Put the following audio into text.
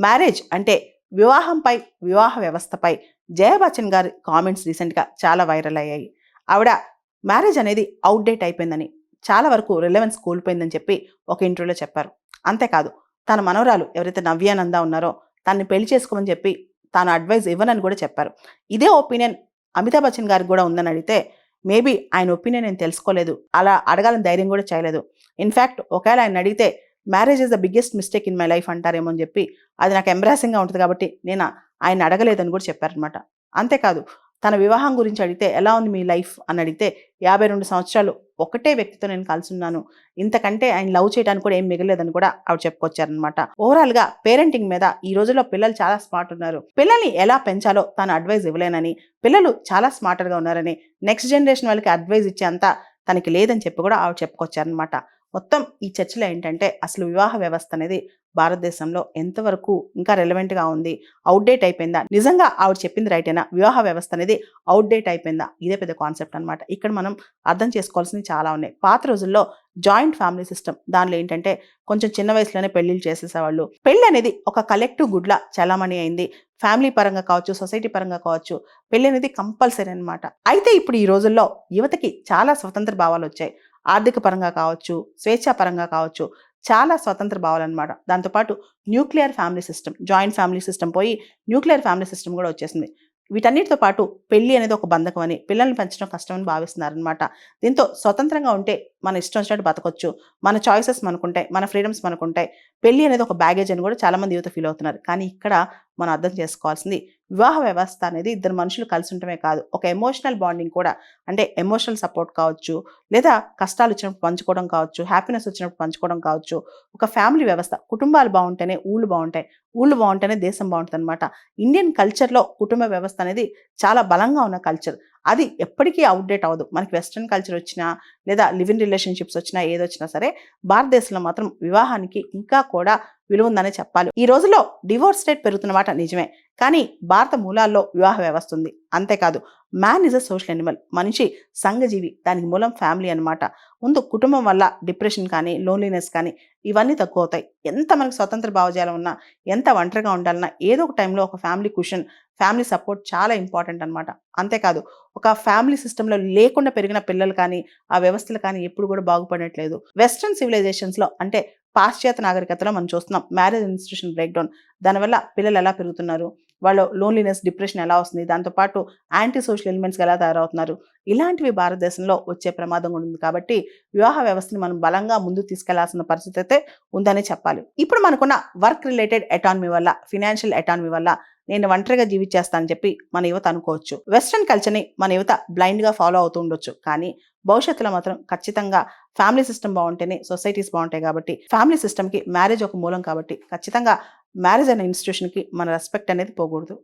Marriage అంటే వివాహంపై, వివాహ వ్యవస్థపై జయ బచ్చన్ గారి కామెంట్స్ రీసెంట్గా చాలా వైరల్ అయ్యాయి. ఆవిడ మ్యారేజ్ అనేది అవుట్డేట్ అయిపోయిందని, చాలా వరకు రిలవెన్స్ కోల్పోయిందని చెప్పి ఒక ఇంటర్వ్యూలో చెప్పారు. అంతేకాదు, తన మనవరాలు ఎవరైతే నవ్యానంద ఉన్నారో తనని పెళ్లి చేసుకోమని చెప్పి తాను అడ్వైజ్ ఇవ్వనని కూడా చెప్పారు. ఇదే ఒపీనియన్ అమితాబ్ బచ్చన్ గారికి కూడా ఉందని అడిగితే, మేబీ ఆయన ఒపీనియన్ నేను తెలుసుకోలేదు, అలా అడగాలని ధైర్యం కూడా చేయలేదు. ఇన్ఫ్యాక్ట్ ఒకవేళ ఆయన అడిగితే marriage is the biggest mistake in my life అంటారేమో అని చెప్పి, అది నాకు ఎంబ్రాసింగ్గా ఉంటుంది కాబట్టి నేను ఆయన అడగలేదని కూడా చెప్పారనమాట. అంతేకాదు, తన వివాహం గురించి అడిగితే ఎలా ఉంది మీ లైఫ్ అని అడిగితే 52 సంవత్సరాలు ఒకటే వ్యక్తితో నేను కలిసి ఉన్నాను, ఇంతకంటే ఆయన లవ్ చేయడానికి కూడా ఏం మిగలేదని కూడా ఆవిడ చెప్పుకొచ్చారనమాట. ఓవరాల్గా పేరెంటింగ్ మీద ఈ రోజుల్లో పిల్లలు చాలా స్మార్ట్ ఉన్నారు, పిల్లల్ని ఎలా పెంచాలో తాను అడ్వైజ్ ఇవ్వలేనని, పిల్లలు చాలా స్మార్టర్గా ఉన్నారని, నెక్స్ట్ జనరేషన్ వాళ్ళకి అడ్వైజ్ ఇచ్చే అంతా తనకి లేదని చెప్పి కూడా ఆవిడ చెప్పుకొచ్చారనమాట. మొత్తం ఈ చర్చలో ఏంటంటే అసలు వివాహ వ్యవస్థ అనేది భారతదేశంలో ఎంతవరకు ఇంకా రెలవెంట్గా ఉంది, అవుట్డేట్ అయిపోయిందా, నిజంగా ఆవిడ చెప్పింది రైటేనా, వివాహ వ్యవస్థ అనేది అవుట్డేట్ అయిపోయిందా, ఇదే పెద్ద కాన్సెప్ట్ అనమాట. ఇక్కడ మనం అర్థం చేసుకోవాల్సినవి చాలా ఉన్నాయి. పాత రోజుల్లో జాయింట్ ఫ్యామిలీ సిస్టమ్, దానిలో ఏంటంటే కొంచెం చిన్న వయసులోనే పెళ్లిళ్ళు చేసేసేవాళ్ళు. పెళ్లి అనేది ఒక కలెక్టివ్ గుడ్లా చలామణి అయింది. ఫ్యామిలీ పరంగా కావచ్చు, సొసైటీ పరంగా కావచ్చు, పెళ్లి అనేది కంపల్సరీ అనమాట. అయితే ఇప్పుడు ఈ రోజుల్లో యువతకి చాలా స్వతంత్ర భావాలు వచ్చాయి. ఆర్థిక పరంగా కావచ్చు, స్వేచ్ఛా పరంగా కావచ్చు, చాలా స్వతంత్ర భావాలన్నమాట. దాంతోపాటు nuclear family system, joint family system పోయి న్యూక్లియర్ ఫ్యామిలీ సిస్టమ్ కూడా వచ్చేసింది. వీటన్నిటితో పాటు పెళ్లి అనేది ఒక బంధకం అని, పిల్లల్ని పెంచడం కష్టమని భావిస్తున్నారనమాట. దీంతో స్వతంత్రంగా ఉంటే మన ఇష్టం వచ్చినట్టు బతకొచ్చు, మన చాయిసెస్ మనకుంటాయి, మన ఫ్రీడమ్స్ మనకుంటాయి, పెళ్లి అనేది ఒక బ్యాగేజ్ అని కూడా చాలామంది యువత ఫీల్ అవుతున్నారు. కానీ ఇక్కడ మనం అర్థం చేసుకోవాల్సింది, వివాహ వ్యవస్థ అనేది ఇద్దరు మనుషులు కలిసి ఉండటమే కాదు, ఒక ఎమోషనల్ బాండింగ్ కూడా. అంటే ఎమోషనల్ సపోర్ట్ కావచ్చు, లేదా కష్టాలు వచ్చినప్పుడు పంచుకోవడం కావచ్చు, హ్యాపీనెస్ వచ్చినప్పుడు పంచుకోవడం కావచ్చు. ఒక ఫ్యామిలీ వ్యవస్థ, కుటుంబాలు బాగుంటేనే ఊళ్ళు బాగుంటాయి, ఊళ్ళు బాగుంటేనే దేశం బాగుంటుంది అనమాట. ఇండియన్ కల్చర్లో కుటుంబ వ్యవస్థ అనేది చాలా బలంగా ఉన్న కల్చర్. అది ఎప్పటికీ అవుట్డేట్ అవ్వదు. మనకి వెస్ట్రన్ కల్చర్ వచ్చినా, లేదా లివ్ ఇన్ రిలేషన్షిప్స్ వచ్చినా, ఏదొచ్చినా సరే భారతదేశంలో మాత్రం వివాహానికి ఇంకా కూడా విలువ ఉందనే చెప్పాలి. ఈ రోజుల్లో డివోర్స్ రేట్ పెరుగుతున్న మాట నిజమే, కానీ భారత మూలాల్లో వివాహ వ్యవస్థ ఉంది. అంతేకాదు, man is a social Animal, మనిషి సంఘజీవి, దానికి మూలం ఫ్యామిలీ అనమాట. ముందు కుటుంబం వల్ల డిప్రెషన్ కానీ, లోన్లీనెస్ కానీ ఇవన్నీ తక్కువ అవుతాయి. ఎంత మనకు స్వతంత్ర భావజాలం ఉన్నా, ఎంత ఒంటరిగా ఉండాలన్నా, ఏదో ఒక టైంలో ఒక ఫ్యామిలీ కుషన్, ఫ్యామిలీ సపోర్ట్ చాలా ఇంపార్టెంట్ అనమాట. అంతేకాదు, ఒక ఫ్యామిలీ సిస్టంలో లేకుండా పెరిగిన పిల్లలు కానీ, ఆ వ్యవస్థలు కానీ ఎప్పుడు కూడా బాగుపడట్లేదు. వెస్ట్రన్ సివిలైజేషన్స్లో, అంటే పాశ్చాత్య నాగరికతలో మనం చూస్తున్నాం మ్యారేజ్ ఇన్స్టిట్యూషన్ బ్రేక్ డౌన్. దానివల్ల పిల్లలు ఎలా పెరుగుతున్నారు, వాళ్ళు లోన్లీనెస్, డిప్రెషన్ ఎలా వస్తుంది, దాంతోపాటు యాంటీ సోషల్ ఎలిమెంట్స్గా ఎలా తయారవుతున్నారు, ఇలాంటివి భారతదేశంలో వచ్చే ప్రమాదం కూడా ఉంది. కాబట్టి వివాహ వ్యవస్థని మనం బలంగా ముందుకు తీసుకెళ్లాల్సిన పరిస్థితి అయితే ఉందని చెప్పాలి. ఇప్పుడు మనకున్న వర్క్ రిలేటెడ్ ఎటానమీ వల్ల, ఫినాన్షియల్ ఎటానమీ వల్ల నేను ఒంటరిగా జీవించేస్తానని చెప్పి మన యువత అనుకోవచ్చు. వెస్ట్రన్ కల్చర్ని మన యువత బ్లైండ్గా ఫాలో అవుతూ ఉండొచ్చు, కానీ భవిష్యత్తులో మాత్రం ఖచ్చితంగా ఫ్యామిలీ సిస్టమ్ బాగుంటేనే సొసైటీస్ బాగుంటాయి. కాబట్టి ఫ్యామిలీ సిస్టమ్కి మ్యారేజ్ ఒక మూలం. కాబట్టి ఖచ్చితంగా మ్యారేజ్ అనే ఇన్స్టిట్యూషన్కి మన రెస్పెక్ట్ అనేది పోకూడదు.